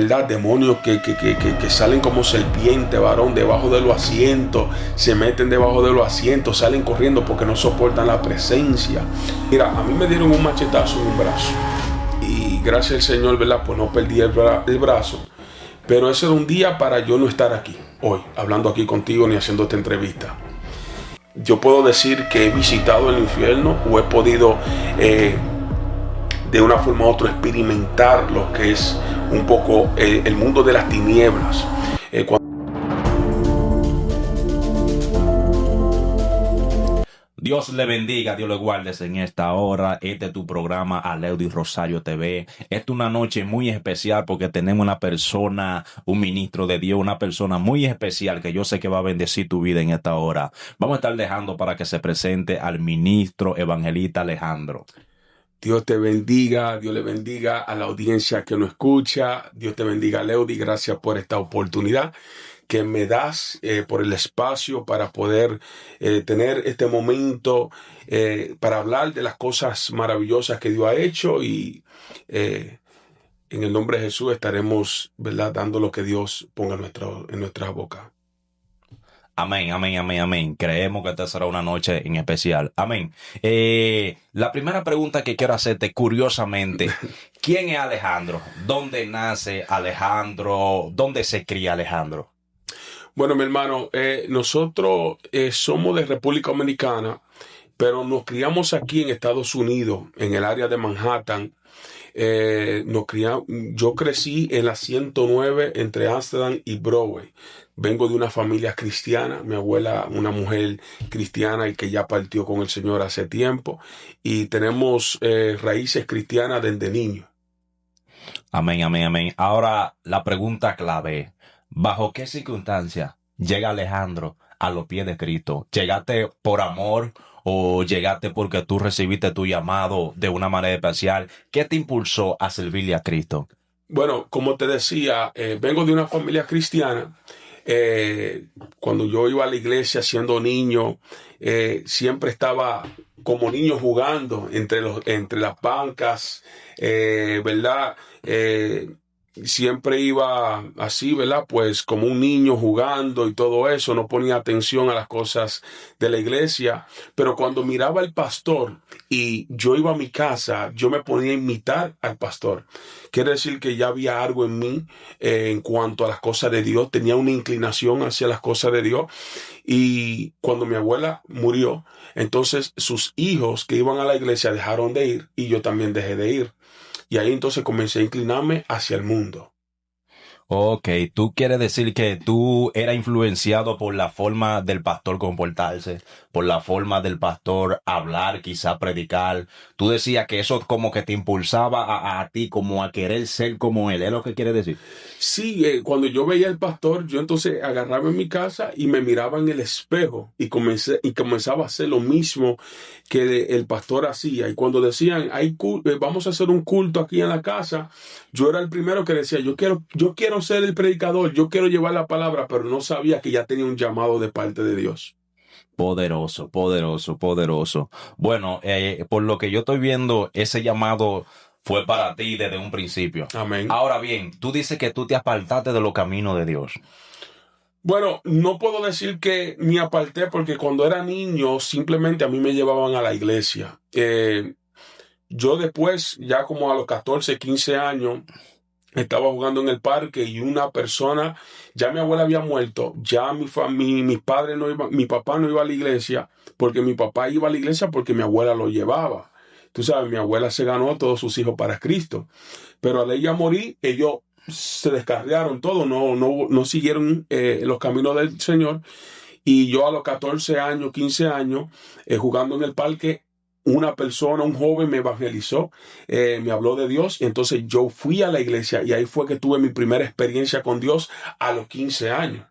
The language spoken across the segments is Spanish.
¿verdad? Demonios que salen como serpiente, varón, debajo de los asientos, se meten debajo de los asientos, salen corriendo porque no soportan la presencia. Mira, a mí me dieron un machetazo en un brazo y gracias al Señor, ¿verdad? Pues no perdí el brazo, pero ese era un día para yo no estar aquí hoy, hablando aquí contigo ni haciendo esta entrevista. Yo puedo decir que he visitado el infierno o he podido de una forma u otra experimentar lo que es un poco el mundo de las tinieblas. Dios le bendiga, Dios le guarde en esta hora. Este es tu programa Aleudi Rosario TV. Esta es una noche muy especial porque tenemos una persona, un ministro de Dios, una persona muy especial que yo sé que va a bendecir tu vida en esta hora. Vamos a estar dejando para que se presente al ministro evangelista Alejandro. Dios te bendiga, Dios le bendiga a la audiencia que nos escucha. Dios te bendiga, Leody. Gracias por esta oportunidad que me das, por el espacio para poder tener este momento para hablar de las cosas maravillosas que Dios ha hecho y en el nombre de Jesús estaremos, ¿verdad?, dando lo que Dios ponga en nuestra boca. Amén, amén, amén, amén. Creemos que esta será una noche en especial. Amén. La primera pregunta que quiero hacerte, curiosamente, ¿quién es Alejandro? ¿Dónde nace Alejandro? ¿Dónde se cría Alejandro? Bueno, mi hermano, nosotros somos de República Dominicana, pero nos criamos aquí en Estados Unidos, en el área de Manhattan. Yo crecí en la 109 entre Amsterdam y Broadway. Vengo de una familia cristiana, mi abuela, una mujer cristiana y que ya partió con el Señor hace tiempo, y tenemos raíces cristianas desde niño. Amén, amén, amén. Ahora, la pregunta clave. ¿Bajo qué circunstancia llega Alejandro a los pies de Cristo? ¿Llegaste por amor o llegaste porque tú recibiste tu llamado de una manera especial? ¿Qué te impulsó a servirle a Cristo? Bueno, como te decía, vengo de una familia cristiana. Cuando yo iba a la iglesia siendo niño, siempre estaba como niño jugando entre las bancas, ¿verdad? Siempre iba así, ¿verdad? Pues como un niño jugando y todo eso, no ponía atención a las cosas de la iglesia, pero cuando miraba al pastor y yo iba a mi casa, yo me ponía a imitar al pastor. Quiere decir que ya había algo en mí en cuanto a las cosas de Dios, tenía una inclinación hacia las cosas de Dios. Y cuando mi abuela murió, entonces sus hijos que iban a la iglesia dejaron de ir y yo también dejé de ir. Y ahí entonces comencé a inclinarme hacia el mundo. Ok, tú quieres decir que tú eras influenciado por la forma del pastor comportarse, por la forma del pastor hablar, quizá predicar. Tú decías que eso como que te impulsaba a ti como a querer ser como él. ¿Es lo que quieres decir? Sí, cuando yo veía al pastor, yo entonces agarraba en mi casa y me miraba en el espejo y comenzaba a hacer lo mismo que el pastor hacía. Y cuando decían, vamos a hacer un culto aquí en la casa, yo era el primero que decía, yo quiero ser el predicador, yo quiero llevar la palabra, pero no sabía que ya tenía un llamado de parte de Dios. Poderoso, poderoso, poderoso. Bueno, por lo que yo estoy viendo, ese llamado fue para ti desde un principio. Amén. Ahora bien, tú dices que tú te apartaste de los caminos de Dios. Bueno, no puedo decir que me aparté porque cuando era niño simplemente a mí me llevaban a la iglesia. Yo después, ya como a los 14, 15 años, estaba jugando en el parque y una persona, ya mi abuela había muerto, ya mis padres no iban, mi papá no iba a la iglesia porque mi papá iba a la iglesia porque mi abuela lo llevaba. Tú sabes, mi abuela se ganó a todos sus hijos para Cristo. Pero al ella morir, ellos se descarriaron todo, no siguieron los caminos del Señor. Y yo a los 14 años, 15 años, jugando en el parque, una persona, un joven me evangelizó, me habló de Dios, y entonces yo fui a la iglesia y ahí fue que tuve mi primera experiencia con Dios a los 15 años.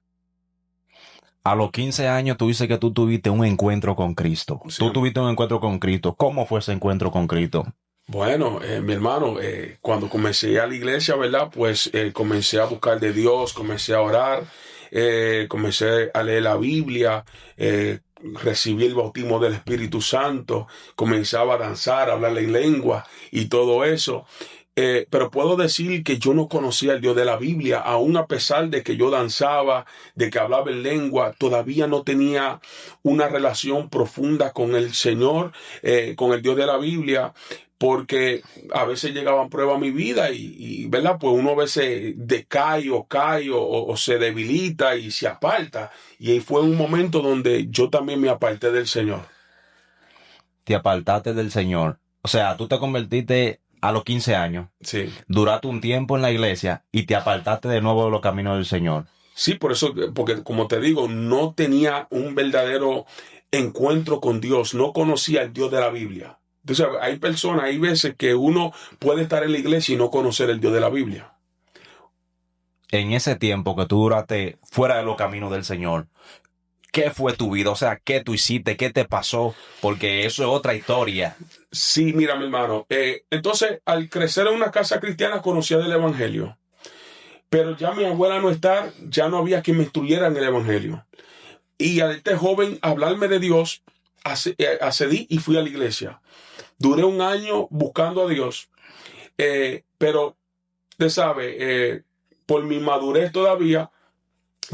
A los 15 años tú dices que tú tuviste un encuentro con Cristo. Sí. Tú tuviste un encuentro con Cristo. ¿Cómo fue ese encuentro con Cristo? Bueno, mi hermano, cuando comencé a la iglesia, ¿verdad? Pues comencé a buscar de Dios, comencé a orar, comencé a leer la Biblia, recibí el bautismo del Espíritu Santo, comenzaba a danzar, a hablar en lengua y todo eso. Pero puedo decir que yo no conocía al Dios de la Biblia, aún a pesar de que yo danzaba, de que hablaba en lengua, todavía no tenía una relación profunda con el Señor, con el Dios de la Biblia, porque a veces llegaban pruebas a mi vida ¿verdad? Pues uno a veces decae o cae o se debilita y se aparta. Y ahí fue un momento donde yo también me aparté del Señor. Te apartaste del Señor. O sea, tú te convertiste a los 15 años, Sí. duraste un tiempo en la iglesia y te apartaste de nuevo de los caminos del Señor. Sí, por eso, porque como te digo, no tenía un verdadero encuentro con Dios, no conocía al Dios de la Biblia. Entonces, hay personas, hay veces que uno puede estar en la iglesia y no conocer el Dios de la Biblia. En ese tiempo que tú duraste fuera de los caminos del Señor, ¿qué fue tu vida? O sea, ¿qué tú hiciste? ¿Qué te pasó? Porque eso es otra historia. Sí, mira, mi hermano. Entonces, al crecer en una casa cristiana, conocía del Evangelio. Pero ya mi abuela no estar, ya no había quien me instruyera en el Evangelio. Y a este joven hablarme de Dios, accedí y fui a la iglesia. Duré un año buscando a Dios, pero, usted sabe, por mi madurez todavía,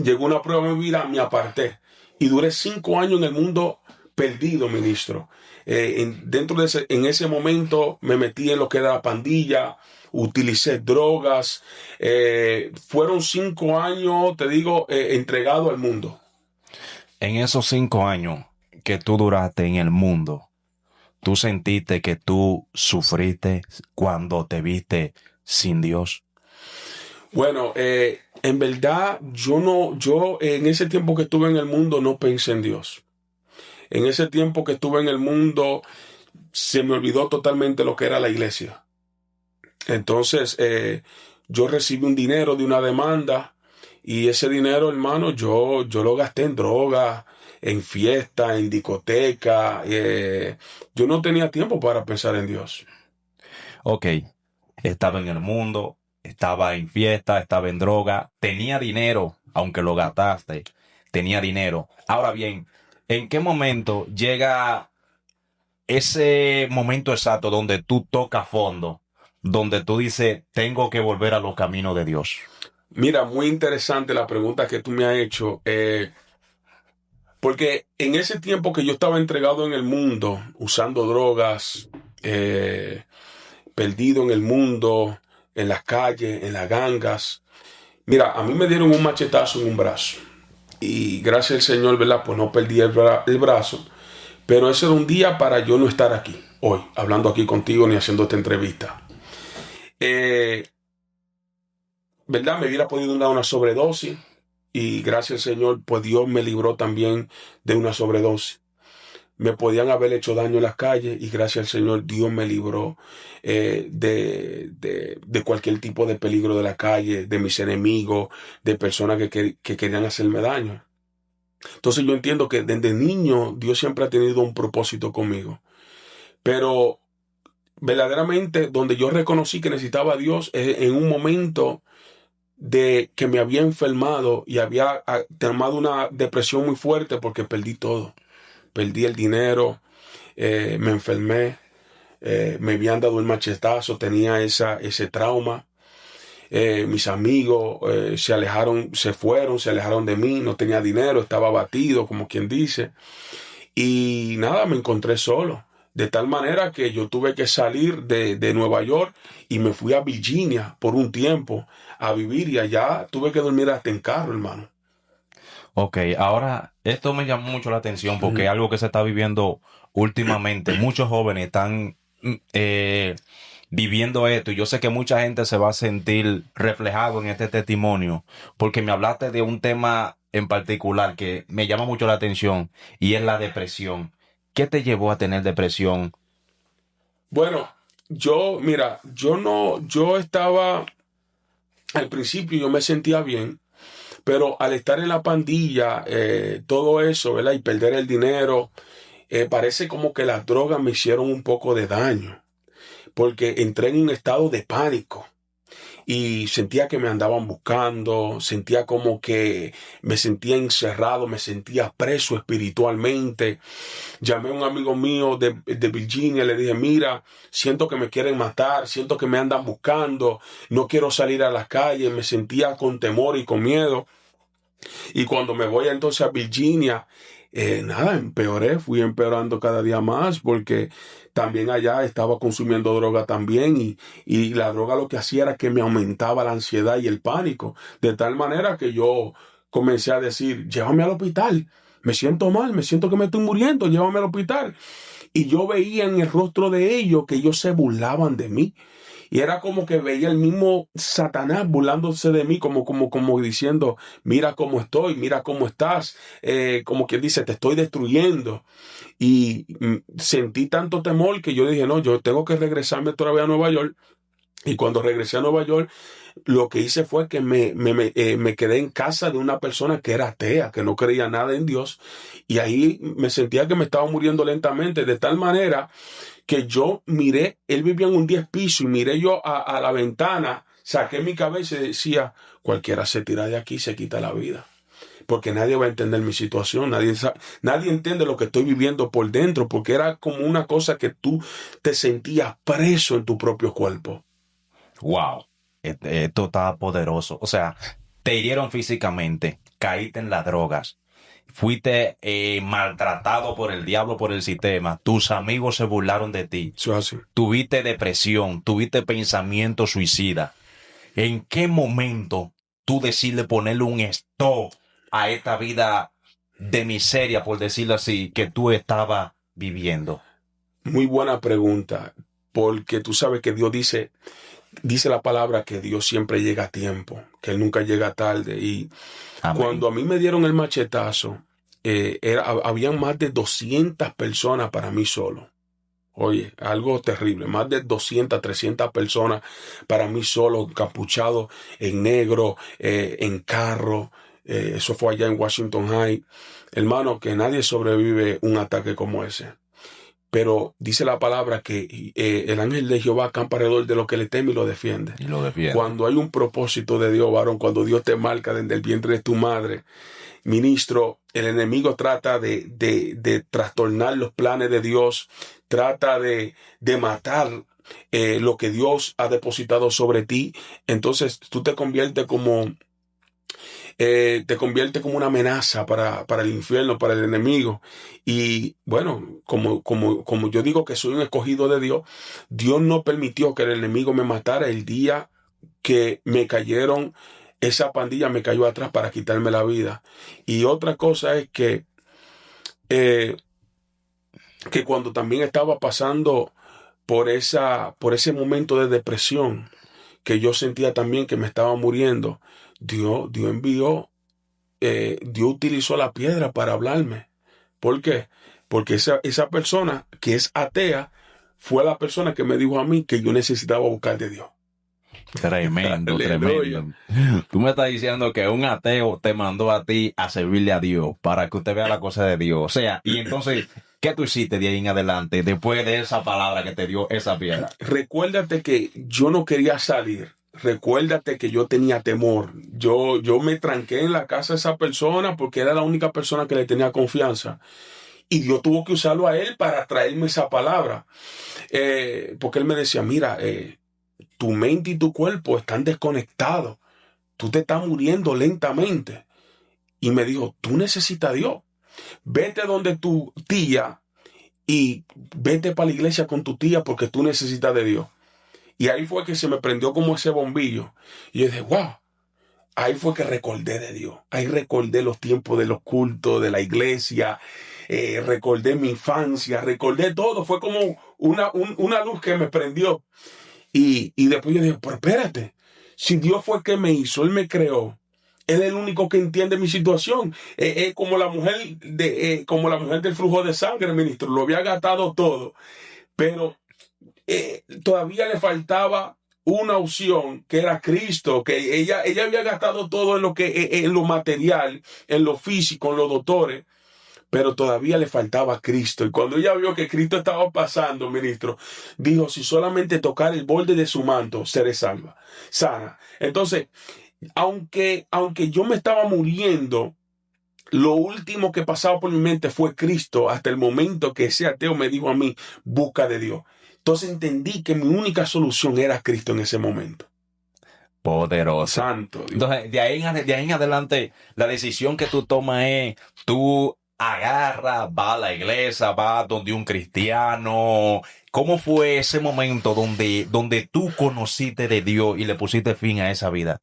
llegó una prueba en mi vida, me aparté. Y duré 5 años en el mundo perdido, ministro. Dentro de en ese momento me metí en lo que era la pandilla, utilicé drogas. Fueron 5 años, te digo, entregado al mundo. En esos 5 años que tú duraste en el mundo, ¿tú sentiste que tú sufriste cuando te viste sin Dios? Bueno, en verdad, yo en ese tiempo que estuve en el mundo no pensé en Dios. En ese tiempo que estuve en el mundo se me olvidó totalmente lo que era la iglesia. Entonces, yo recibí un dinero de una demanda y ese dinero, hermano, yo lo gasté en droga, en fiesta, en discoteca. Yo no tenía tiempo para pensar en Dios. Ok, estaba en el mundo, estaba en fiesta, estaba en droga, tenía dinero, aunque lo gastaste, tenía dinero. Ahora bien, ¿en qué momento llega ese momento exacto donde tú tocas fondo, donde tú dices, tengo que volver a los caminos de Dios? Mira, muy interesante la pregunta que tú me has hecho. Porque en ese tiempo que yo estaba entregado en el mundo, usando drogas, perdido en el mundo, en las calles, en las gangas, mira, a mí me dieron un machetazo en un brazo. Y gracias al Señor, ¿verdad? Pues no perdí el brazo. Pero ese era un día para yo no estar aquí, hoy, hablando aquí contigo ni haciendo esta entrevista. Eh, ¿Verdad? Me hubiera podido dar una sobredosis. Y gracias al Señor, pues Dios me libró también de una sobredosis. Me podían haber hecho daño en las calles y gracias al Señor Dios me libró de cualquier tipo de peligro de la calle, de mis enemigos, de personas que querían hacerme daño. Entonces yo entiendo que desde niño Dios siempre ha tenido un propósito conmigo. Pero verdaderamente donde yo reconocí que necesitaba a Dios es en un momento de que me había enfermado y había tomado una depresión muy fuerte porque perdí todo. Perdí el dinero, me enfermé, me habían dado el machetazo, tenía ese trauma. Mis amigos se alejaron, se alejaron de mí, no tenía dinero, estaba abatido, como quien dice. Y nada, me encontré solo. De tal manera que yo tuve que salir de Nueva York y me fui a Virginia por un tiempo a vivir y allá tuve que dormir hasta en carro, hermano. Ok, ahora esto me llamó mucho la atención porque Ujú. es algo que se está viviendo últimamente. Muchos jóvenes están viviendo esto y yo sé que mucha gente se va a sentir reflejado en este testimonio porque me hablaste de un tema en particular que me llama mucho la atención y es la depresión. ¿Qué te llevó a tener depresión? Bueno, mira, yo estaba, al principio yo me sentía bien, pero al estar en la pandilla, todo eso, ¿verdad? Y perder el dinero, parece como que las drogas me hicieron un poco de daño, porque entré en un estado de pánico. y sentía que me andaban buscando, sentía como que me sentía encerrado, me sentía preso espiritualmente. Llamé a un amigo mío de Virginia, le dije, mira, siento que me quieren matar, siento que me andan buscando, no quiero salir a las calles, me sentía con temor y con miedo. Y cuando me voy entonces a Virginia, nada, empeoré, fui empeorando cada día más porque también allá estaba consumiendo droga también y la droga lo que hacía era que me aumentaba la ansiedad y el pánico, de tal manera que yo comencé a decir, llévame al hospital, me siento mal, me siento que me estoy muriendo, llévame al hospital. Y yo veía en el rostro de ellos que ellos se burlaban de mí. Y era como que veía el mismo Satanás burlándose de mí, como diciendo, mira cómo estoy, mira cómo estás, como quien dice, te estoy destruyendo. Y sentí tanto temor que yo dije, no, yo tengo que regresarme otra vez a Nueva York. Y cuando regresé a Nueva York, lo que hice fue que me quedé en casa de una persona que era atea, que no creía nada en Dios. Y ahí me sentía que me estaba muriendo lentamente, de tal manera que yo miré, él vivía en un 10 piso y miré yo a la ventana, saqué mi cabeza y decía, cualquiera se tira de aquí y se quita la vida. Porque nadie va a entender mi situación, nadie entiende lo que estoy viviendo por dentro, porque era como una cosa que tú te sentías preso en tu propio cuerpo. Wow, esto está poderoso. O sea, te hirieron físicamente, caíste en las drogas, fuiste maltratado por el diablo, por el sistema, tus amigos se burlaron de ti, Eso es así. tuviste depresión, tuviste pensamiento suicida. ¿En qué momento tú decides ponerle un stop a esta vida de miseria, por decirlo así, que tú estabas viviendo? Muy buena pregunta, porque tú sabes que Dios dice la palabra que Dios siempre llega a tiempo, que Él nunca llega tarde. Y Amén. cuando a mí me dieron el machetazo, habían más de 200 personas para mí solo. Oye, algo terrible, más de 200, 300 personas para mí solo, encapuchado en negro, en carro. Eso fue allá en Washington High. Hermano, que nadie sobrevive un ataque como ese. Pero dice la palabra que el ángel de Jehová acampa alrededor de lo que le teme y lo defiende. Y lo defiende. Cuando hay un propósito de Dios, varón, cuando Dios te marca desde el vientre de tu madre, ministro, el enemigo trata de trastornar los planes de Dios, trata de matar lo que Dios ha depositado sobre ti. Entonces tú te convierte como una amenaza para el infierno, para el enemigo. Y bueno, como yo digo que soy un escogido de Dios, Dios no permitió que el enemigo me matara el día que me cayeron, esa pandilla me cayó atrás para quitarme la vida. Y otra cosa es eh, que cuando también estaba pasando por ese momento de depresión, que yo sentía también que me estaba muriendo, Dios utilizó la piedra para hablarme. ¿Por qué? Porque esa persona que es atea fue la persona que me dijo a mí que yo necesitaba buscar de Dios. Tremendo, Aleluya. tremendo. Tú me estás diciendo que un ateo te mandó a ti a servirle a Dios para que usted vea la cosa de Dios. O sea, y entonces, ¿qué tú hiciste de ahí en adelante después de esa palabra que te dio esa piedra? Recuérdate que yo no quería salir. Recuérdate que yo tenía temor. Yo me tranqué en la casa de esa persona porque era la única persona que le tenía confianza. Y Dios tuvo que usarlo a él para traerme esa palabra. Porque él me decía, mira, tu mente y tu cuerpo están desconectados. Tú te estás muriendo lentamente. Y me dijo, tú necesitas a Dios. Vete donde tu tía y vete para la iglesia con tu tía porque tú necesitas de Dios. Y ahí fue que se me prendió como ese bombillo. Y yo dije, wow. Ahí fue que recordé de Dios. Ahí recordé los tiempos de los cultos, de la iglesia. Recordé mi infancia. Recordé todo. Fue como una luz que me prendió. Y después yo dije, pero espérate. Si Dios fue el que me hizo, Él me creó. Él es el único que entiende mi situación. Como como la mujer del flujo de sangre, ministro. Lo había gastado todo. Pero todavía le faltaba una opción que era Cristo, que ella había gastado todo en lo material, en lo físico, en los doctores, pero todavía le faltaba Cristo. Y cuando ella vio que Cristo estaba pasando, ministro, dijo, si solamente tocar el borde de su manto, seré sana. Entonces, aunque yo me estaba muriendo, lo último que pasaba por mi mente fue Cristo, hasta el momento que ese ateo me dijo a mí, busca de Dios. Entonces entendí que mi única solución era Cristo en ese momento. Poderoso. Santo Dios. Entonces, de ahí en adelante, la decisión que tú tomas es, tú agarras, vas a la iglesia, vas donde un cristiano. ¿Cómo fue ese momento donde tú conociste de Dios y le pusiste fin a esa vida?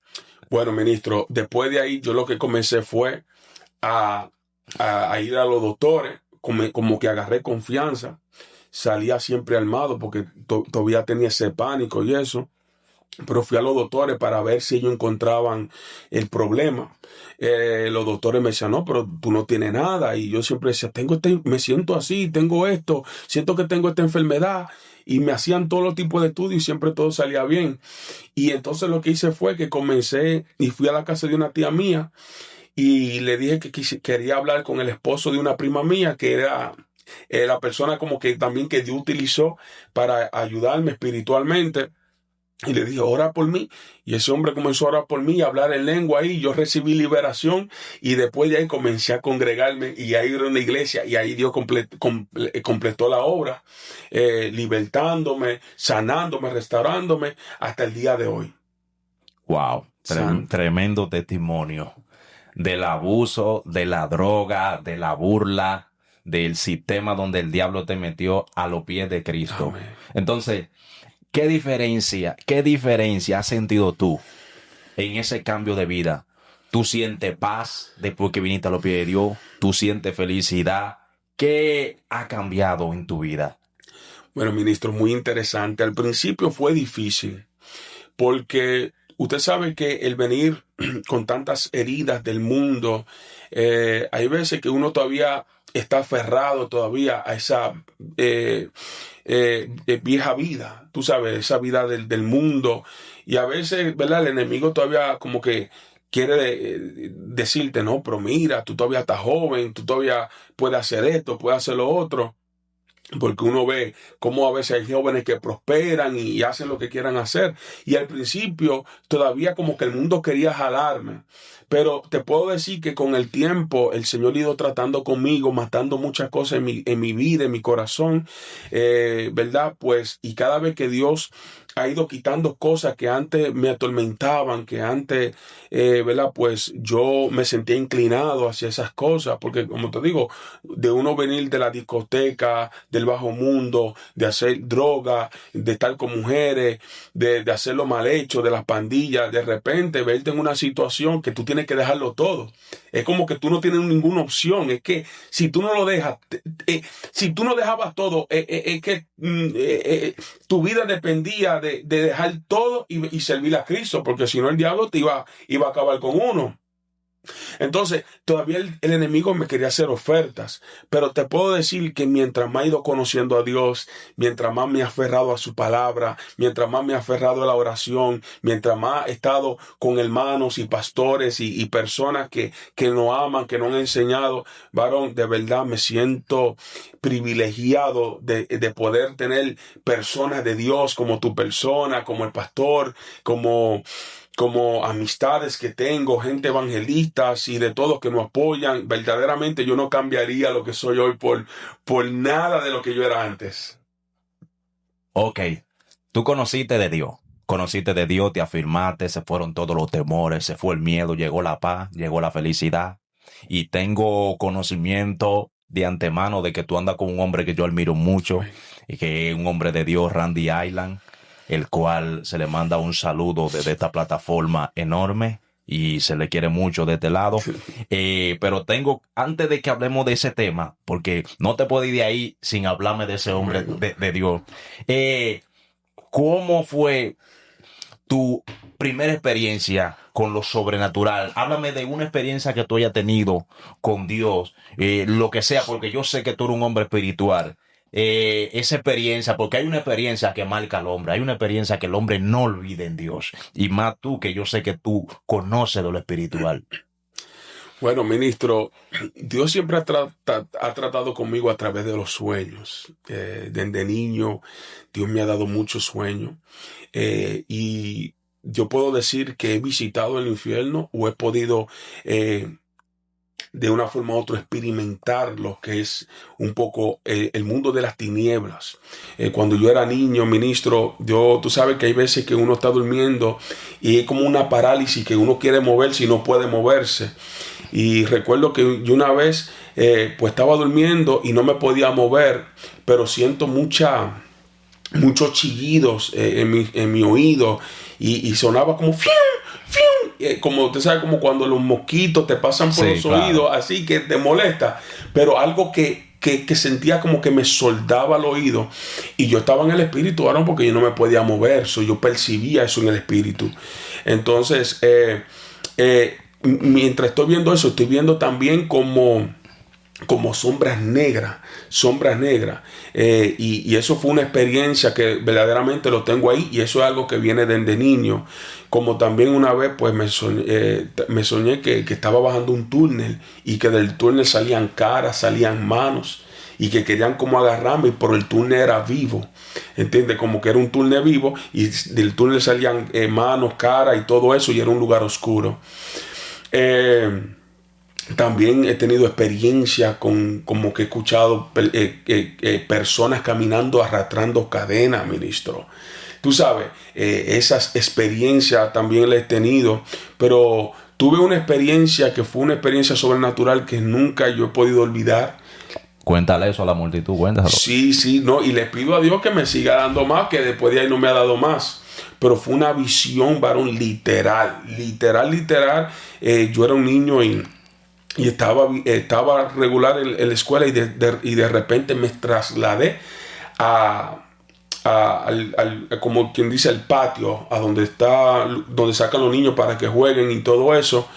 Bueno, ministro, después de ahí yo lo que comencé fue a, a ir a los doctores, como que agarré confianza, salía siempre armado porque todavía tenía ese pánico y eso. Pero fui a los doctores para ver si ellos encontraban el problema. Los doctores me decían, no, pero tú no tienes nada. Y yo siempre decía, me siento así, tengo esto, siento que tengo esta enfermedad. Y me hacían todos los tipos de estudios y siempre todo salía bien. Y entonces lo que hice fue que comencé y fui a la casa de una tía mía y le dije que quería hablar con el esposo de una prima mía, que era la persona como que también que Dios utilizó para ayudarme espiritualmente. Y le dije, ora por mí. Y ese hombre comenzó a orar por mí, a hablar en lengua ahí. Yo recibí liberación y después de ahí comencé a congregarme y a ir a una iglesia. Y ahí Dios completó la obra, libertándome, sanándome, restaurándome hasta el día de hoy. Wow, tremendo testimonio del abuso, de la droga, de la burla, del sistema donde el diablo te metió a los pies de Cristo. Amén. Entonces, ¿qué diferencia has sentido tú en ese cambio de vida? ¿Tú sientes paz después que viniste a los pies de Dios? ¿Tú sientes felicidad? ¿Qué ha cambiado en tu vida? Bueno, ministro, muy interesante. Al principio fue difícil porque usted sabe que el venir con tantas heridas del mundo, hay veces que uno todavía está aferrado todavía a esa vieja vida, tú sabes, esa vida del mundo. Y a veces, ¿verdad? El enemigo todavía como que quiere decirte, no, pero mira, tú todavía estás joven, tú todavía puedes hacer esto, puedes hacer lo otro. Porque uno ve cómo a veces hay jóvenes que prosperan y hacen lo que quieran hacer. Y al principio todavía como que el mundo quería jalarme. Pero te puedo decir que con el tiempo el Señor ha ido tratando conmigo, matando muchas cosas en mi vida, en mi corazón, ¿verdad? Pues, y cada vez que Dios ha ido quitando cosas que antes me atormentaban, que antes, ¿verdad? Pues yo me sentía inclinado hacia esas cosas, porque como te digo, de uno venir de la discoteca, del bajo mundo, de hacer droga, de estar con mujeres, de hacer lo mal hecho, de las pandillas, de repente verte en una situación que tú tienes que dejarlo todo. Es como que tú no tienes ninguna opción. Es que si tú no lo dejas, si tú no dejabas todo, es que tu vida dependía de dejar todo y servir a Cristo, porque si no el diablo te iba a acabar con uno. Entonces, todavía el enemigo me quería hacer ofertas, pero te puedo decir que mientras más he ido conociendo a Dios, mientras más me he aferrado a su palabra, mientras más me he aferrado a la oración, mientras más he estado con hermanos y pastores y personas que nos aman, que nos han enseñado, varón, de verdad me siento privilegiado de poder tener personas de Dios como tu persona, como el pastor, como amistades que tengo, gente evangelistas y de todos que nos apoyan. Verdaderamente yo no cambiaría lo que soy hoy por nada de lo que yo era antes. Ok, tú conociste de Dios, te afirmaste, se fueron todos los temores, se fue el miedo, llegó la paz, llegó la felicidad. Y tengo conocimiento de antemano de que tú andas con un hombre que yo admiro mucho y que es un hombre de Dios, Randy Island, el cual se le manda un saludo desde esta plataforma enorme y se le quiere mucho de este lado. Pero antes de que hablemos de ese tema, porque no te puedo ir de ahí sin hablarme de ese hombre de Dios, ¿cómo fue tu primera experiencia con lo sobrenatural? Háblame de una experiencia que tú hayas tenido con Dios, lo que sea, porque yo sé que tú eres un hombre espiritual. Esa experiencia, porque hay una experiencia que marca al hombre, hay una experiencia que el hombre no olvida en Dios, y más tú, que yo sé que tú conoces de lo espiritual. Bueno, ministro, Dios siempre ha tratado conmigo a través de los sueños. Desde niño, Dios me ha dado muchos sueños. Y yo puedo decir que he visitado el infierno o he podido de una forma u otra experimentar lo que es un poco el mundo de las tinieblas. Cuando yo era niño, ministro, tú sabes que hay veces que uno está durmiendo y es como una parálisis, que uno quiere moverse y no puede moverse. Y recuerdo que yo una vez pues estaba durmiendo y no me podía mover, pero siento muchos chillidos en mi oído y sonaba como ¡fium! ¡Fium! Como usted sabe, como cuando los mosquitos te pasan por Sí, los claro. oídos, así que te molesta, pero algo que sentía como que me soldaba el oído, y yo estaba en el espíritu, ahora porque yo no me podía mover, yo percibía eso en el espíritu. Entonces, mientras estoy viendo eso, estoy viendo también como sombras negras. Y eso fue una experiencia que verdaderamente lo tengo ahí, y eso es algo que viene desde niño. Como también una vez pues me soñé que estaba bajando un túnel y que del túnel salían caras, salían manos y que querían como agarrarme, pero el túnel era vivo, ¿entiendes? Como que era un túnel vivo y del túnel salían manos, caras y todo eso, y era un lugar oscuro. También he tenido experiencia como que he escuchado personas caminando arrastrando cadenas, ministro. Tú sabes, esas experiencias también las he tenido, pero tuve una experiencia que fue una experiencia sobrenatural que nunca yo he podido olvidar. Cuéntale eso a la multitud, cuéntalo. Sí, sí, no, y le pido a Dios que me siga dando más, que después de ahí no me ha dado más. Pero fue una visión, varón, literal, literal, literal. Yo era un niño y estaba regular en la escuela, y de repente me trasladé a, como quien dice, el patio, a donde sacan los niños para que jueguen y todo eso.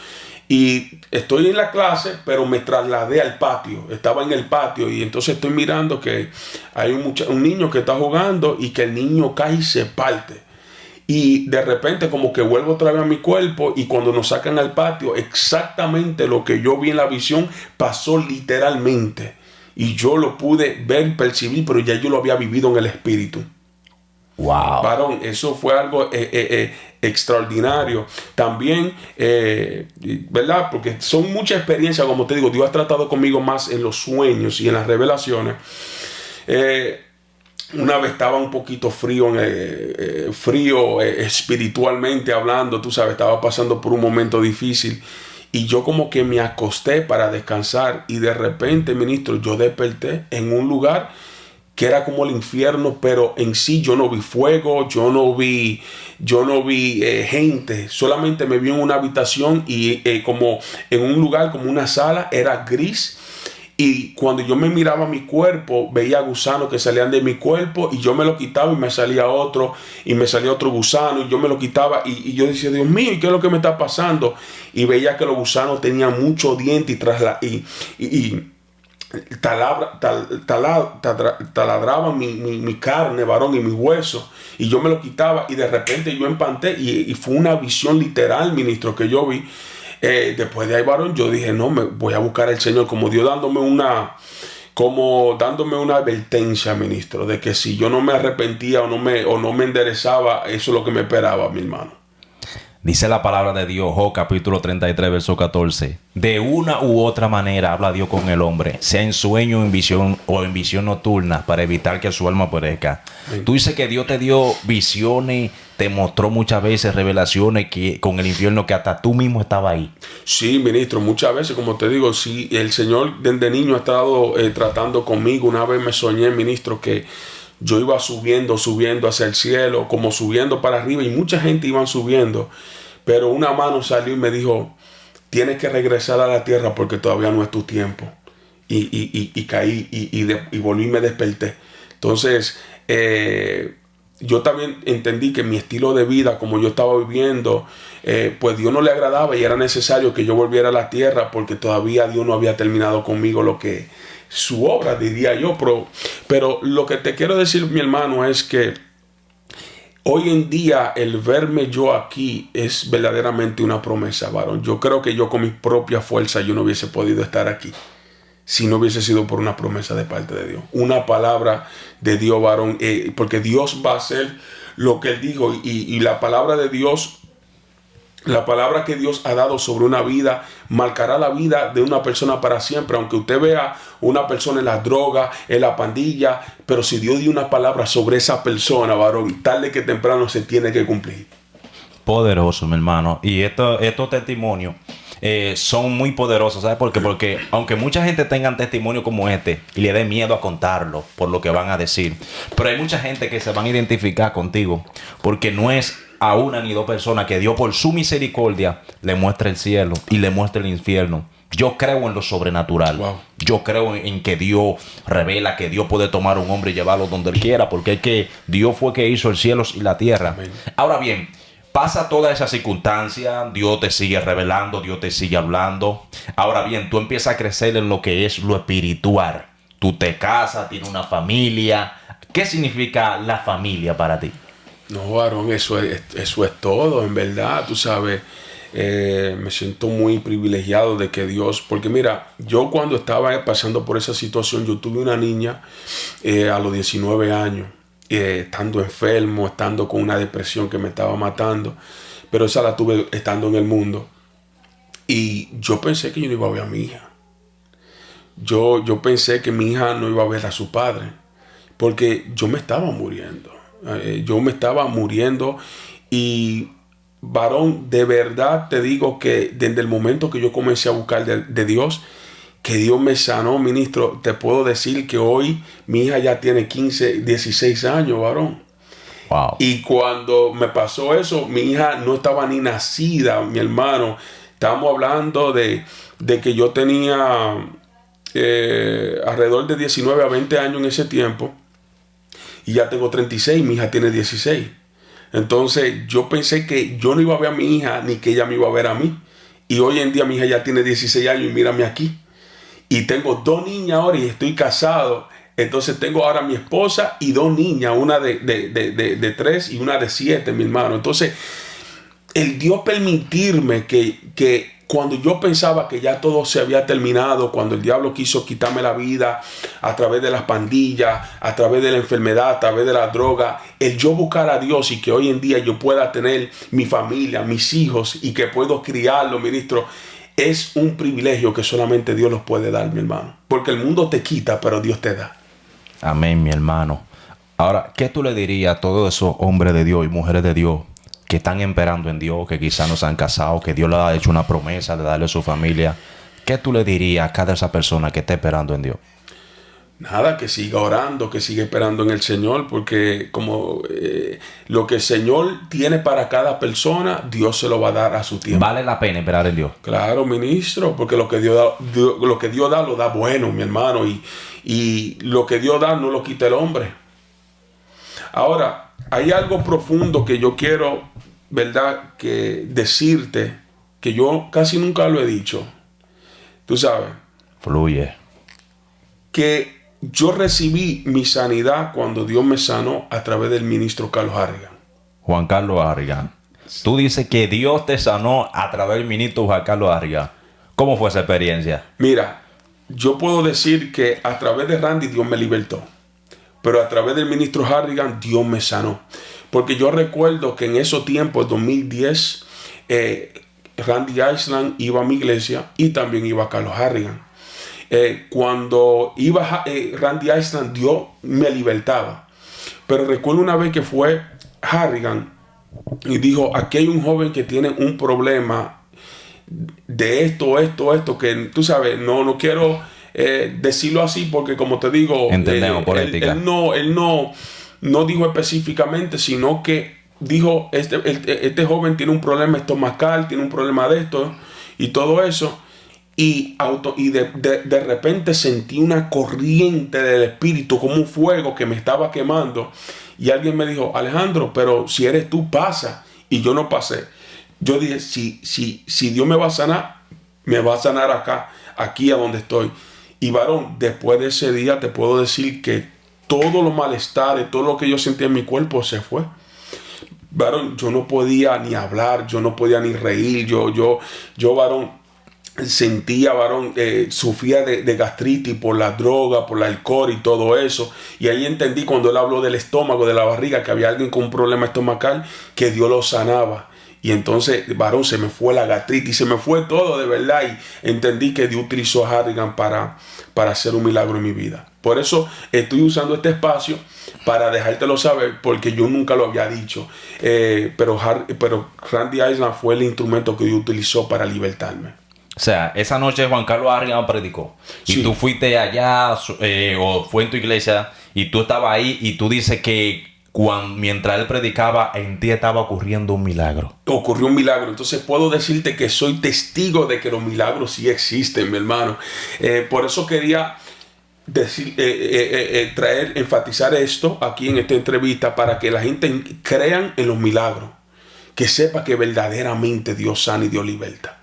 Y estoy en la clase, pero me trasladé al patio. Estaba en el patio y entonces estoy mirando que hay un niño que está jugando y que el niño cae y se parte. Y de repente como que vuelvo otra vez a mi cuerpo, y cuando nos sacan al patio, exactamente lo que yo vi en la visión pasó literalmente. Y yo lo pude ver, percibir, pero ya yo lo había vivido en el espíritu. Wow. Varón, eso fue algo extraordinario. También, ¿verdad? Porque son muchas experiencias, como te digo, Dios ha tratado conmigo más en los sueños y en las revelaciones. Una vez estaba un poquito frío espiritualmente hablando, tú sabes, estaba pasando por un momento difícil. Y yo como que me acosté para descansar, y de repente, ministro, yo desperté en un lugar que era como el infierno, pero en sí yo no vi fuego, yo no vi gente, solamente me vi en una habitación y como en un lugar, como una sala, era gris. Y cuando yo me miraba mi cuerpo, veía gusanos que salían de mi cuerpo, y yo me lo quitaba y me salía otro, y me salía otro gusano, y yo me lo quitaba, y yo decía, Dios mío, ¿y qué es lo que me está pasando? Y veía que los gusanos tenían mucho diente y taladraban mi carne, varón, y mi hueso, y yo me lo quitaba, y de repente yo empanté, y fue una visión literal, ministro, que yo vi. Después de ahí, varón, yo dije, no, me voy a buscar al Señor, como Dios dándome una advertencia, ministro, de que si yo no me arrepentía o no me enderezaba, eso es lo que me esperaba, mi hermano. Dice la palabra de Dios, Job capítulo 33, verso 14. De una u otra manera habla Dios con el hombre, sea en sueño, en visión o en visión nocturna, para evitar que su alma perezca. Tú dices que Dios te dio visiones, te mostró muchas veces revelaciones con el infierno, que hasta tú mismo estabas ahí. Sí, ministro, muchas veces, como te digo, sí, el Señor desde niño ha estado tratando conmigo. Una vez me soñé, ministro, que yo iba subiendo hacia el cielo, como subiendo para arriba, y mucha gente iba subiendo, pero una mano salió y me dijo, tienes que regresar a la tierra porque todavía no es tu tiempo. Y caí y volví y me desperté. Entonces, yo también entendí que mi estilo de vida, como yo estaba viviendo, pues Dios no le agradaba, y era necesario que yo volviera a la tierra, porque todavía Dios no había terminado conmigo lo que su obra, diría yo. Pero lo que te quiero decir, mi hermano, es que Hoy en día el verme yo aquí es verdaderamente una promesa, varón. Yo creo que yo con mi propia fuerza yo no hubiese podido estar aquí si no hubiese sido por una promesa de parte de Dios. Una palabra de Dios, varón, porque Dios va a hacer lo que Él dijo y la palabra de Dios, la palabra que Dios ha dado sobre una vida, marcará la vida de una persona para siempre. Aunque usted vea una persona en la droga, en la pandilla, pero si Dios dio una palabra sobre esa persona, varón, tarde que temprano se tiene que cumplir. Poderoso, mi hermano. Y estos testimonios son muy poderosos, ¿sabes por qué? Porque aunque mucha gente tenga testimonio como este y le dé miedo a contarlo por lo que van a decir, pero hay mucha gente que se van a identificar contigo porque no es a una ni dos personas que Dios por su misericordia le muestra el cielo y le muestra el infierno. Yo creo en lo sobrenatural. Wow. Yo creo en que Dios revela que Dios puede tomar a un hombre y llevarlo donde Él quiera, porque es que Dios fue que hizo el cielo y la tierra. Amén. Ahora bien, pasa toda esa circunstancia, Dios te sigue revelando, Dios te sigue hablando. Ahora bien, tú empiezas a crecer en lo que es lo espiritual. Tú te casas, tienes una familia. ¿Qué significa la familia para ti? No, varón, eso es todo, en verdad, tú sabes. Me siento muy privilegiado de que Dios, porque mira, yo cuando estaba pasando por esa situación, yo tuve una niña a los 19 años, estando enfermo, estando con una depresión que me estaba matando, pero esa la tuve estando en el mundo. Y yo pensé que yo no iba a ver a mi hija. Yo pensé que mi hija no iba a ver a su padre, porque yo me estaba muriendo. Yo me estaba muriendo y varón, de verdad te digo que desde el momento que yo comencé a buscar de Dios, que Dios me sanó, ministro, te puedo decir que hoy mi hija ya tiene 15, 16 años, varón. Wow. Y cuando me pasó eso, mi hija no estaba ni nacida, mi hermano. Estábamos hablando de que yo tenía alrededor de 19 a 20 años en ese tiempo. Y ya tengo 36, mi hija tiene 16. Entonces yo pensé que yo no iba a ver a mi hija ni que ella me iba a ver a mí. Y hoy en día mi hija ya tiene 16 años y mírame aquí. Y tengo 2 niñas ahora y estoy casado. Entonces tengo ahora mi esposa y 2 niñas, una de 3 y una de 7, mi hermano. Entonces el Dios permitirme que cuando yo pensaba que ya todo se había terminado, cuando el diablo quiso quitarme la vida a través de las pandillas, a través de la enfermedad, a través de la droga, el yo buscar a Dios y que hoy en día yo pueda tener mi familia, mis hijos y que puedo criarlos, ministro, es un privilegio que solamente Dios los puede dar, mi hermano. Porque el mundo te quita, pero Dios te da. Amén, mi hermano. Ahora, ¿qué tú le dirías a todos esos hombres de Dios y mujeres de Dios que están esperando en Dios, que quizás no se han casado, que Dios les ha hecho una promesa de darle a su familia? ¿Qué tú le dirías a cada esa persona que esté esperando en Dios? Nada, que siga orando, que siga esperando en el Señor, porque como lo que el Señor tiene para cada persona, Dios se lo va a dar a su tiempo. Vale la pena esperar en Dios. Claro, ministro, porque lo que Dios da, lo da bueno, mi hermano, y lo que Dios da no lo quita el hombre. Ahora, hay algo profundo que yo quiero, ¿verdad?, que decirte, que yo casi nunca lo he dicho. Tú sabes. Fluye. Que yo recibí mi sanidad cuando Dios me sanó a través del ministro Carlos Harrigan. Juan Carlos Harrigan. Tú dices que Dios te sanó a través del ministro Juan Carlos Harrigan. ¿Cómo fue esa experiencia? Mira, yo puedo decir que a través de Randy Dios me libertó. Pero a través del ministro Harrigan Dios me sanó. Porque yo recuerdo que en esos tiempos, 2010, Randy Island iba a mi iglesia y también iba a Carlos Harrigan. Cuando iba Randy Island, Dios me libertaba. Pero recuerdo una vez que fue Harrigan y dijo, aquí hay un joven que tiene un problema de esto, que tú sabes, no quiero decirlo así porque como te digo, entendemos política. Él no dijo específicamente, sino que dijo, este joven tiene un problema estomacal, tiene un problema de esto y todo eso. Y de repente sentí una corriente del espíritu, como un fuego que me estaba quemando. Y alguien me dijo, Alejandro, pero si eres tú, pasa. Y yo no pasé. Yo dije, si Dios me va a sanar acá, aquí a donde estoy. Y varón, después de ese día te puedo decir que todo lo malestar, todo lo que yo sentía en mi cuerpo se fue. varón, yo no podía ni hablar, yo no podía ni reír, varón, sentía, varón, sufría de gastritis por la droga, por el alcohol y todo eso. Y ahí entendí cuando él habló del estómago, de la barriga, que había alguien con un problema estomacal, que Dios lo sanaba. Y entonces, varón, se me fue la gastritis, se me fue todo de verdad. Y entendí que Dios utilizó a Harrigan para hacer un milagro en mi vida. Por eso estoy usando este espacio para dejártelo saber, porque yo nunca lo había dicho. Pero Randy Island fue el instrumento que Dios utilizó para libertarme. O sea, esa noche Juan Carlos Harrigan predicó. Y Sí. tú fuiste allá, o fue en tu iglesia, y tú estabas ahí, y tú dices que mientras él predicaba, en ti estaba ocurriendo un milagro. Ocurrió un milagro. Entonces puedo decirte que soy testigo de que los milagros sí existen, mi hermano. Por eso quería decir, enfatizar esto aquí en esta entrevista, para que la gente crean en los milagros, que sepa que verdaderamente Dios sana y Dios liberta.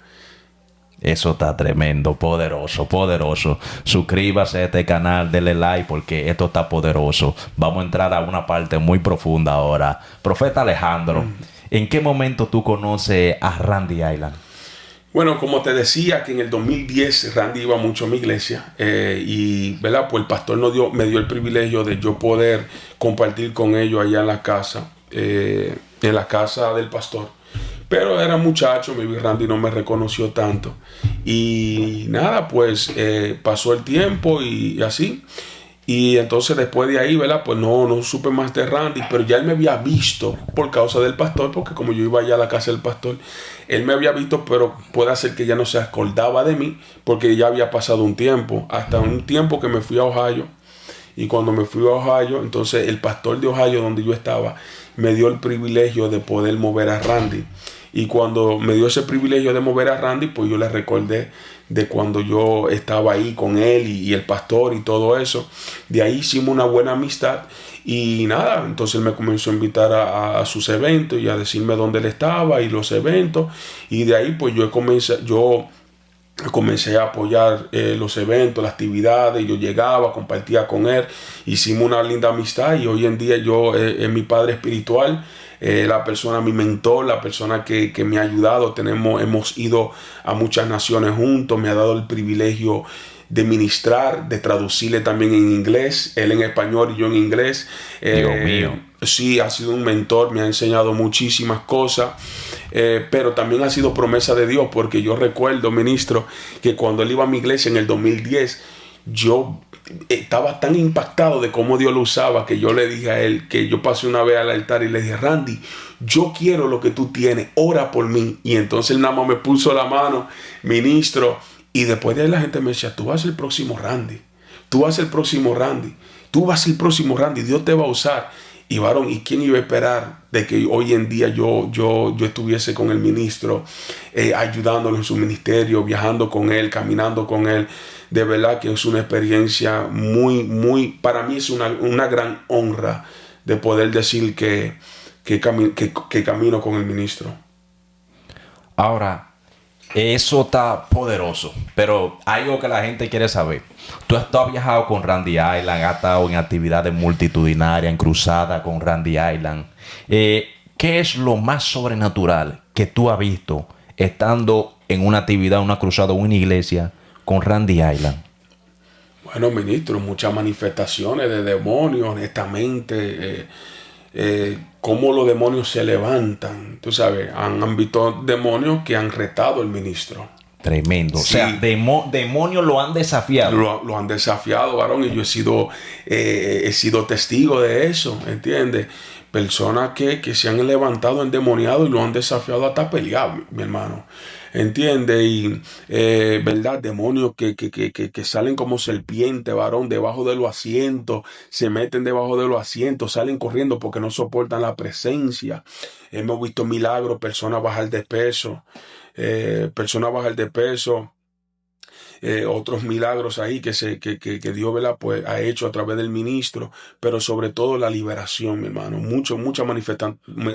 Eso está tremendo, poderoso, poderoso. Suscríbase a este canal, denle like porque esto está poderoso. Vamos a entrar a una parte muy profunda ahora. Profeta Alejandro, ¿en qué momento tú conoces a Randy Island? Bueno, como te decía, que en el 2010 Randy iba mucho a mi iglesia, y ¿verdad? Pues el pastor me dio el privilegio de yo poder compartir con ellos allá en la casa del pastor. Pero era muchacho, mi Randy no me reconoció tanto. Y nada, pues pasó el tiempo y así. Y entonces después de ahí, ¿verdad? Pues no supe más de Randy, pero ya él me había visto por causa del pastor, porque como yo iba allá a la casa del pastor, él me había visto, pero puede ser que ya no se acordaba de mí, porque ya había pasado un tiempo, hasta un tiempo que me fui a Ohio. Y cuando me fui a Ohio, entonces el pastor de Ohio, donde yo estaba, me dio el privilegio de poder mover a Randy. Y cuando me dio ese privilegio de mover a Randy, pues yo le recordé de cuando yo estaba ahí con él y el pastor y todo eso. De ahí hicimos una buena amistad y nada, entonces él me comenzó a invitar a sus eventos y a decirme dónde él estaba y los eventos. Y de ahí pues yo comencé a apoyar los eventos, las actividades. Yo llegaba, compartía con él, hicimos una linda amistad y hoy en día yo es mi padre espiritual, la persona, mi mentor, la persona que me ha ayudado. Hemos ido a muchas naciones juntos, me ha dado el privilegio de ministrar, de traducirle también en inglés, él en español y yo en inglés. Dios mío. Sí, ha sido un mentor, me ha enseñado muchísimas cosas, pero también ha sido promesa de Dios, porque yo recuerdo, ministro, que cuando él iba a mi iglesia en el 2010, yo estaba tan impactado de cómo Dios lo usaba, que yo le dije a él, que yo pasé una vez al altar y le dije: Randy, yo quiero lo que tú tienes, ora por mí. Y entonces él nada más me puso la mano, ministro, y después de ahí la gente me decía: tú vas a ser el próximo Randy, tú vas a ser el próximo Randy, tú vas a ser el próximo Randy, Dios te va a usar. Y varón, ¿y quién iba a esperar de que hoy en día yo estuviese con el ministro, ayudándolo en su ministerio, viajando con él, caminando con él? De verdad que es una experiencia para mí es una gran honra de poder decir que camino con el ministro. Ahora, eso está poderoso, pero algo que la gente quiere saber. Tú has viajado con Randy Island, has estado en actividades multitudinarias, en cruzada con Randy Island. ¿Qué es lo más sobrenatural que tú has visto estando en una actividad, una cruzada o una iglesia con Randy Island? Bueno, ministro, muchas manifestaciones de demonios, honestamente. Cómo los demonios se levantan. Tú sabes, han visto demonios que han retado al ministro. Tremendo. Sí. O sea, demonios lo han desafiado. Lo han desafiado, varón, y yo he sido testigo de eso, ¿entiendes? Personas que se han levantado endemoniados y lo han desafiado hasta pelear, mi hermano. ¿Entiendes? Y, ¿verdad? Demonios que salen como serpientes, varón, debajo de los asientos, se meten debajo de los asientos, salen corriendo porque no soportan la presencia. Hemos visto milagros, personas bajar de peso, otros milagros ahí que Dios, ¿verdad? Pues ha hecho a través del ministro, pero sobre todo la liberación, mi hermano. Mucha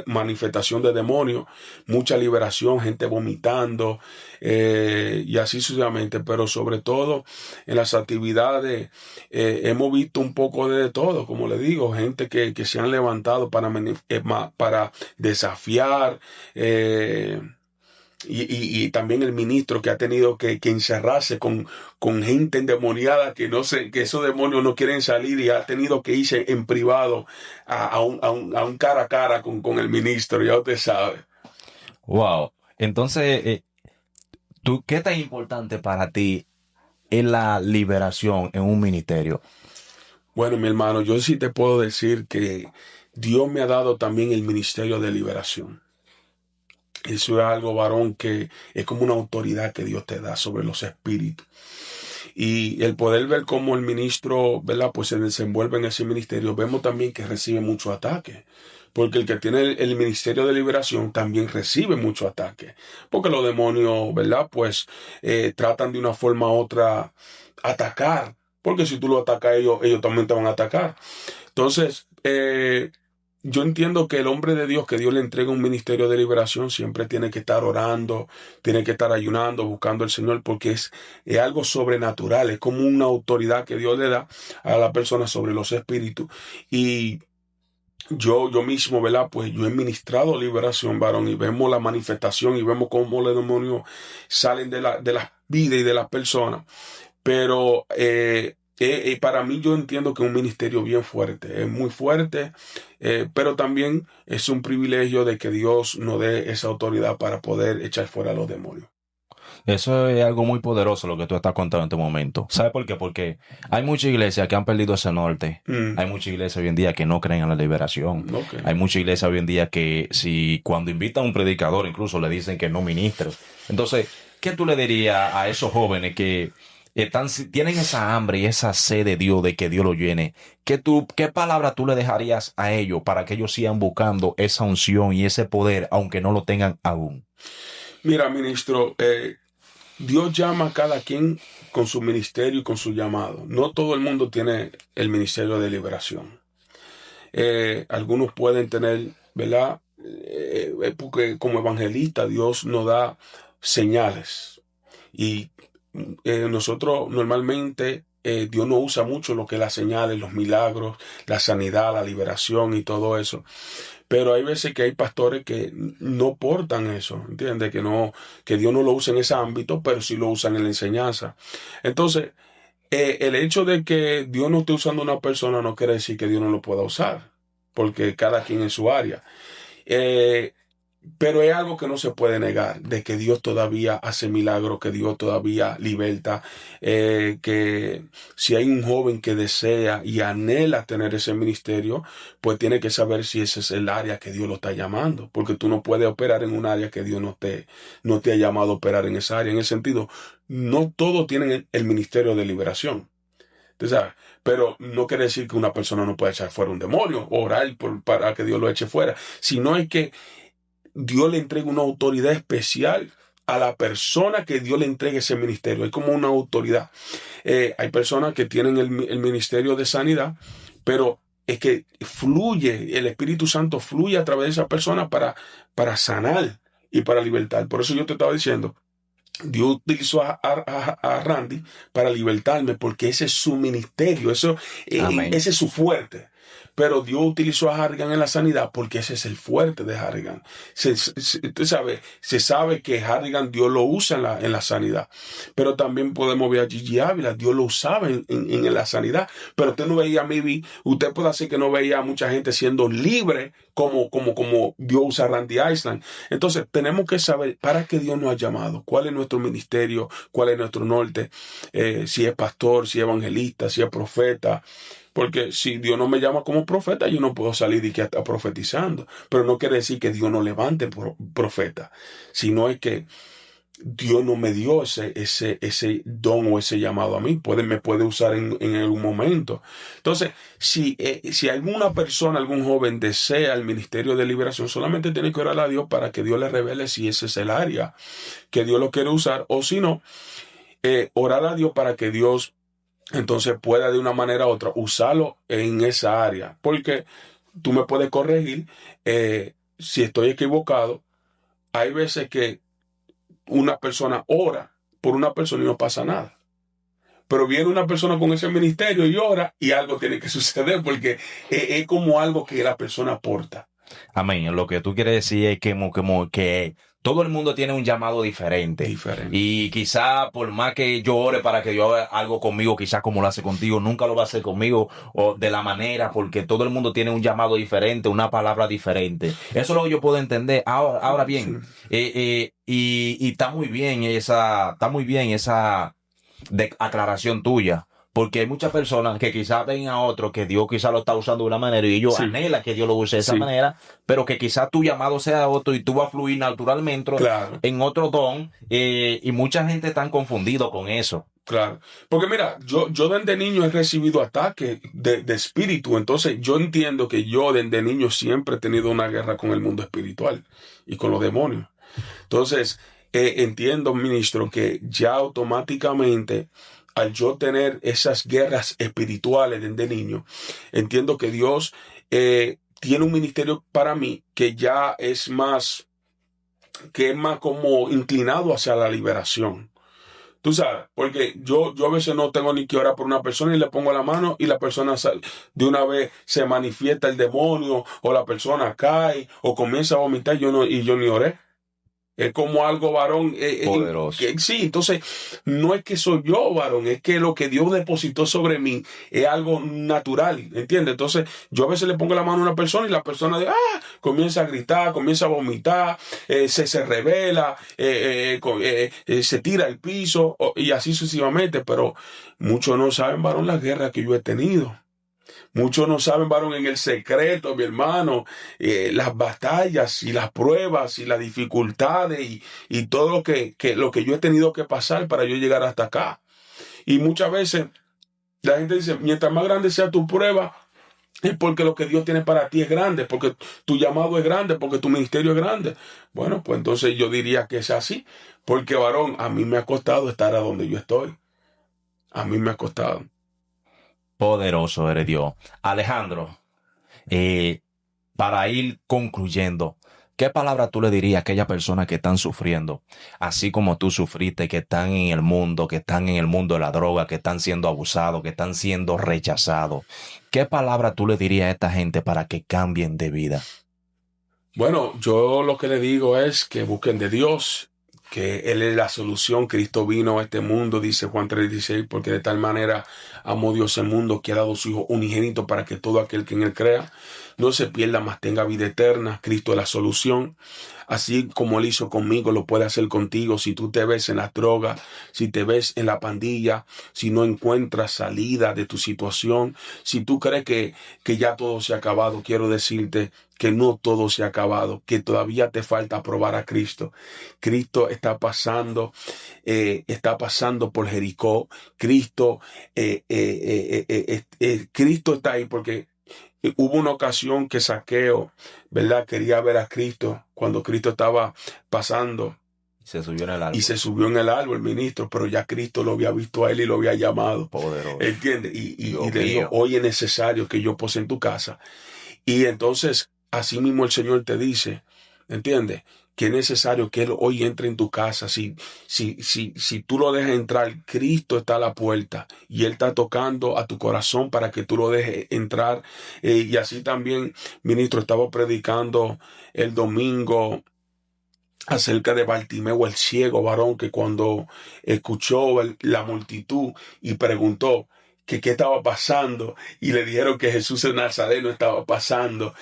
manifestación de demonios, mucha liberación, gente vomitando, y así sucesivamente, pero sobre todo en las actividades hemos visto un poco de todo, como le digo, gente que se han levantado para desafiar, y también el ministro que ha tenido que encerrarse con gente endemoniada que no sé, que esos demonios no quieren salir y ha tenido que irse en privado a un cara a cara con el ministro, ya usted sabe. Wow. Entonces, ¿tú qué tan importante para ti es la liberación en un ministerio? Bueno, mi hermano, yo sí te puedo decir que Dios me ha dado también el ministerio de liberación. Eso es algo, varón, que es como una autoridad que Dios te da sobre los espíritus. Y el poder ver cómo el ministro, ¿verdad? Pues se desenvuelve en ese ministerio, vemos también que recibe mucho ataque. Porque el que tiene el ministerio de liberación también recibe mucho ataque. Porque los demonios, ¿verdad? Pues tratan de una forma u otra atacar. Porque si tú lo atacas a ellos, ellos también te van a atacar. Entonces, yo entiendo que el hombre de Dios, que Dios le entrega un ministerio de liberación, siempre tiene que estar orando, tiene que estar ayunando, buscando al Señor, porque es algo sobrenatural, es como una autoridad que Dios le da a la persona sobre los espíritus. Y yo mismo, ¿verdad? Pues yo he ministrado liberación, varón, y vemos la manifestación y vemos cómo los demonios salen de las vidas y de las personas. Pero para mí yo entiendo que es un ministerio bien fuerte, es muy fuerte, pero también es un privilegio de que Dios nos dé esa autoridad para poder echar fuera a los demonios. Eso es algo muy poderoso lo que tú estás contando en este momento. ¿Sabes por qué? Porque hay muchas iglesias que han perdido ese norte. Mm, Hay muchas iglesias hoy en día que no creen en la liberación. ok. Hay muchas iglesias hoy en día que si cuando invitan a un predicador incluso le dicen que no ministre. Entonces, ¿qué tú le dirías a esos jóvenes que tienen esa hambre y esa sed de Dios, de que Dios lo llene? ¿Qué palabra tú le dejarías a ellos para que ellos sigan buscando esa unción y ese poder, aunque no lo tengan aún? Mira, ministro, Dios llama a cada quien con su ministerio y con su llamado. No todo el mundo tiene el ministerio de liberación. Algunos pueden tener, ¿verdad? Porque como evangelista Dios nos da señales. Y nosotros normalmente Dios no usa mucho lo que es las señales, los milagros, la sanidad, la liberación y todo eso. Pero hay veces que hay pastores que no portan eso, ¿entiendes? Que Dios no lo usa en ese ámbito, pero sí lo usan en la enseñanza. Entonces, el hecho de que Dios no esté usando a una persona no quiere decir que Dios no lo pueda usar, porque cada quien en su área. Eh, pero es algo que no se puede negar, de que Dios todavía hace milagros, que Dios todavía liberta, que si hay un joven que desea y anhela tener ese ministerio, pues tiene que saber si ese es el área que Dios lo está llamando, porque tú no puedes operar en un área que Dios no te ha llamado a operar en esa área. En el sentido, no todos tienen el ministerio de liberación. ¿Tú sabes? Pero no quiere decir que una persona no pueda echar fuera un demonio o orar para que Dios lo eche fuera, sino es que Dios le entrega una autoridad especial a la persona que Dios le entregue ese ministerio. Es como una autoridad. Hay personas que tienen el ministerio de sanidad, pero es que el Espíritu Santo fluye a través de esa persona para sanar y para libertar. Por eso yo te estaba diciendo, Dios utilizó a Randy para libertarme, porque ese es su ministerio, Amén. ese es su fuerte. Pero Dios utilizó a Harrigan en la sanidad porque ese es el fuerte de Harrigan. Se sabe que Harrigan Dios lo usa en la sanidad. Pero también podemos ver a Gigi Ávila, Dios lo usaba en la sanidad. Pero usted no veía, usted puede hacer que no veía a mucha gente siendo libre como Dios usa a Randy Island. Entonces tenemos que saber para qué Dios nos ha llamado, cuál es nuestro ministerio, cuál es nuestro norte, si es pastor, si es evangelista, si es profeta. Porque si Dios no me llama como profeta, yo no puedo salir y que está profetizando. Pero no quiere decir que Dios no levante profeta, sino es que Dios no me dio ese don o ese llamado a mí. Me puede usar en algún momento. Entonces, si alguna persona, algún joven desea el ministerio de liberación, solamente tiene que orar a Dios para que Dios le revele si ese es el área que Dios lo quiere usar, o si no, orar a Dios para que Dios entonces pueda de una manera u otra usarlo en esa área. Porque tú me puedes corregir si estoy equivocado. Hay veces que una persona ora por una persona y no pasa nada. Pero viene una persona con ese ministerio y ora y algo tiene que suceder porque es como algo que la persona aporta. Amén. Lo que tú quieres decir es que, como que todo el mundo tiene un llamado diferente. Diferente. Y quizá por más que yo ore para que Dios haga algo conmigo, quizás como lo hace contigo, nunca lo va a hacer conmigo o de la manera, porque todo el mundo tiene un llamado diferente, una palabra diferente. Eso es lo que yo puedo entender. Ahora Sí. bien, y está muy bien esa aclaración tuya. Porque hay muchas personas que quizás ven a otro que Dios quizás lo está usando de una manera y ellos Sí. anhelan que Dios lo use de esa Sí. manera, pero que quizás tu llamado sea otro y tú vas a fluir naturalmente Claro. en otro don, y mucha gente está confundido con eso. Claro, porque mira, yo desde niño he recibido ataques de espíritu, entonces yo entiendo que yo desde niño siempre he tenido una guerra con el mundo espiritual y con los demonios. Entonces, entiendo, ministro, que ya automáticamente, al yo tener esas guerras espirituales desde niño, entiendo que Dios tiene un ministerio para mí que es más como inclinado hacia la liberación. Tú sabes, porque yo a veces no tengo ni que orar por una persona y le pongo la mano y la persona de una vez se manifiesta el demonio o la persona cae o comienza a vomitar y yo ni oré. Es como algo varón. Poderoso. Sí, entonces no es que soy yo varón, es que lo que Dios depositó sobre mí es algo natural, ¿entiendes? Entonces yo a veces le pongo la mano a una persona y la persona comienza a gritar, comienza a vomitar, se revela, se tira al piso y así sucesivamente, pero muchos no saben, varón, la guerra que yo he tenido. Muchos no saben, varón, en el secreto, mi hermano, las batallas y las pruebas y las dificultades y todo lo que yo he tenido que pasar para yo llegar hasta acá. Y muchas veces la gente dice, mientras más grande sea tu prueba, es porque lo que Dios tiene para ti es grande, porque tu llamado es grande, porque tu ministerio es grande. Bueno, pues entonces yo diría que es así, porque, varón, a mí me ha costado estar a donde yo estoy. A mí me ha costado. Poderoso eres Dios. Alejandro, eh, para ir concluyendo, ¿qué palabra tú le dirías a aquellas personas que están sufriendo, así como tú sufriste, que están en el mundo, que están en el mundo de la droga, que están siendo abusados, que están siendo rechazados? ¿Qué palabra tú le dirías a esta gente para que cambien de vida? Bueno, yo lo que le digo es que busquen de Dios, que Él es la solución. Cristo vino a este mundo, dice Juan 3:16, porque de tal manera amó Dios el mundo que ha dado su Hijo unigénito para que todo aquel que en Él crea no se pierda, mas tenga vida eterna. Cristo es la solución. Así como Él hizo conmigo, lo puede hacer contigo. Si tú te ves en las drogas, si te ves en la pandilla, si no encuentras salida de tu situación, si tú crees que ya todo se ha acabado, quiero decirte que no todo se ha acabado, que todavía te falta probar a Cristo. Cristo está pasando por Jericó. Cristo está ahí porque hubo una ocasión que Zaqueo, ¿verdad? Quería ver a Cristo cuando Cristo estaba pasando. Se subió en el árbol. Y se subió en el árbol, ministro, pero ya Cristo lo había visto a él y lo había llamado. Poderoso. ¿Entiendes? Y Dios le dijo, mío. hoy es necesario que yo pose en tu casa. Y entonces, así mismo el Señor te dice, ¿entiendes? Que es necesario que Él hoy entre en tu casa. Si tú lo dejas entrar, Cristo está a la puerta y Él está tocando a tu corazón para que tú lo dejes entrar. Y así también, ministro, estaba predicando el domingo acerca de Bartimeo el ciego, varón, que cuando escuchó la multitud y preguntó que qué estaba pasando y le dijeron que Jesús el Nazareno estaba pasando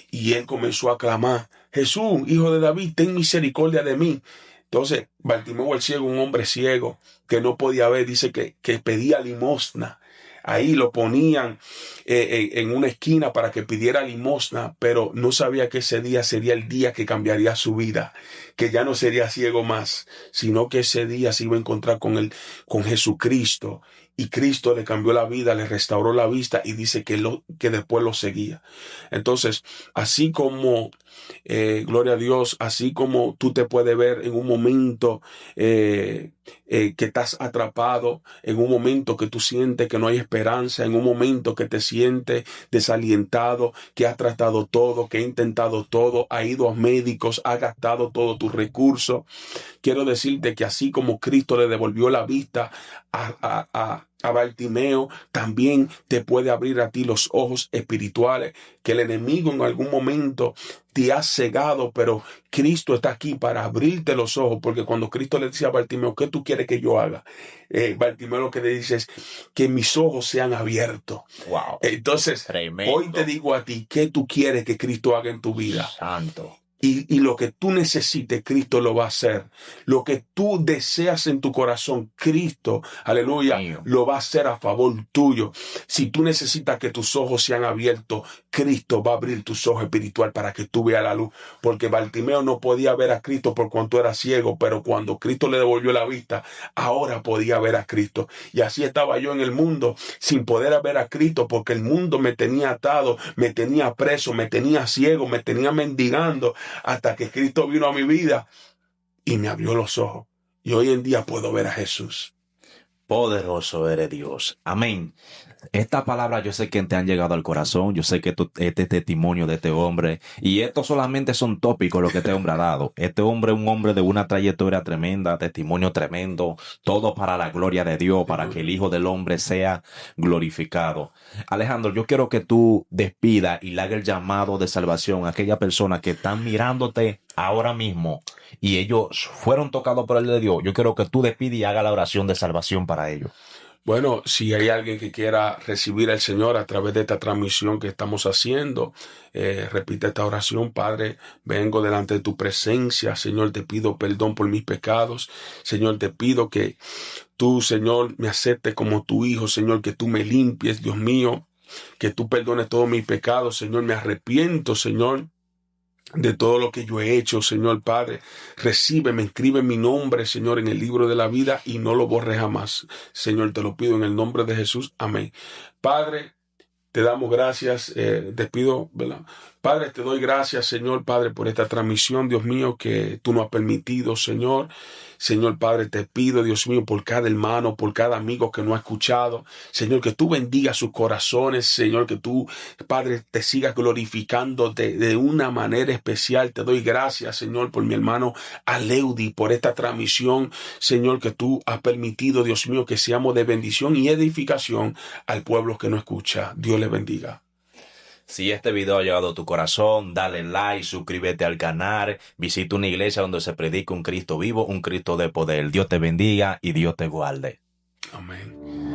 y él comenzó a clamar, Jesús, hijo de David, ten misericordia de mí. Entonces, Bartimeo el ciego, un hombre ciego que no podía ver, dice que pedía limosna. Ahí lo ponían en una esquina para que pidiera limosna, pero no sabía que ese día sería el día que cambiaría su vida, que ya no sería ciego más, sino que ese día se iba a encontrar con Jesucristo y Cristo le cambió la vida, le restauró la vista y dice que después lo seguía. Entonces, así como, gloria a Dios, así como tú te puedes ver en un momento que estás atrapado, en un momento que tú sientes que no hay esperanza, en un momento que te sientes desalientado, que has tratado todo, que has intentado todo, ha ido a médicos, ha gastado todos tus recursos. Quiero decirte que así como Cristo le devolvió la vista a Bartimeo, también te puede abrir a ti los ojos espirituales, que el enemigo en algún momento te ha cegado, pero Cristo está aquí para abrirte los ojos, porque cuando Cristo le decía a Bartimeo, ¿qué tú quieres que yo haga? Bartimeo lo que le dice es que mis ojos sean abiertos. Wow. Entonces, Tremendo. hoy te digo a ti, ¿qué tú quieres que Cristo haga en tu vida? Santo. Y lo que tú necesites, Cristo lo va a hacer. Lo que tú deseas en tu corazón, Cristo, aleluya, lo va a hacer a favor tuyo. Si tú necesitas que tus ojos sean abiertos, Cristo va a abrir tus ojos espiritual para que tú veas la luz. Porque Bartimeo no podía ver a Cristo por cuanto era ciego, pero cuando Cristo le devolvió la vista, ahora podía ver a Cristo. Y así estaba yo en el mundo, sin poder ver a Cristo, porque el mundo me tenía atado, me tenía preso, me tenía ciego, me tenía mendigando, hasta que Cristo vino a mi vida y me abrió los ojos. Y hoy en día puedo ver a Jesús. Poderoso eres Dios. Amén. Esta palabra yo sé que te han llegado al corazón, yo sé que este testimonio de este hombre, y esto solamente son tópicos lo que este hombre ha dado. Este hombre es un hombre de una trayectoria tremenda, testimonio tremendo, todo para la gloria de Dios, para que el Hijo del Hombre sea glorificado. Alejandro, yo quiero que tú despidas y le hagas el llamado de salvación a aquellas personas que están mirándote ahora mismo y ellos fueron tocados por el de Dios. Yo quiero que tú despidas y hagas la oración de salvación para ellos. Bueno, si hay alguien que quiera recibir al Señor a través de esta transmisión que estamos haciendo, repite esta oración. Padre, vengo delante de tu presencia. Señor, te pido perdón por mis pecados. Señor, te pido que tú, Señor, me aceptes como tu hijo. Señor, que tú me limpies, Dios mío, que tú perdones todos mis pecados. Señor, me arrepiento, Señor, de todo lo que yo he hecho, Señor Padre. Recíbeme, escribe mi nombre, Señor, en el libro de la vida y no lo borres jamás. Señor, te lo pido en el nombre de Jesús. Amén. Padre, te damos gracias, te pido, ¿verdad? Padre, te doy gracias, Señor, Padre, por esta transmisión, Dios mío, que tú nos has permitido, Señor. Señor, Padre, te pido, Dios mío, por cada hermano, por cada amigo que no ha escuchado. Señor, que tú bendigas sus corazones, Señor, que tú, Padre, te sigas glorificando de una manera especial. Te doy gracias, Señor, por mi hermano Aleudi, por esta transmisión, Señor, que tú has permitido, Dios mío, que seamos de bendición y edificación al pueblo que no escucha. Dios le bendiga. Si este video ha llegado a tu corazón, dale like, suscríbete al canal, visita una iglesia donde se predica un Cristo vivo, un Cristo de poder. Dios te bendiga y Dios te guarde. Amén.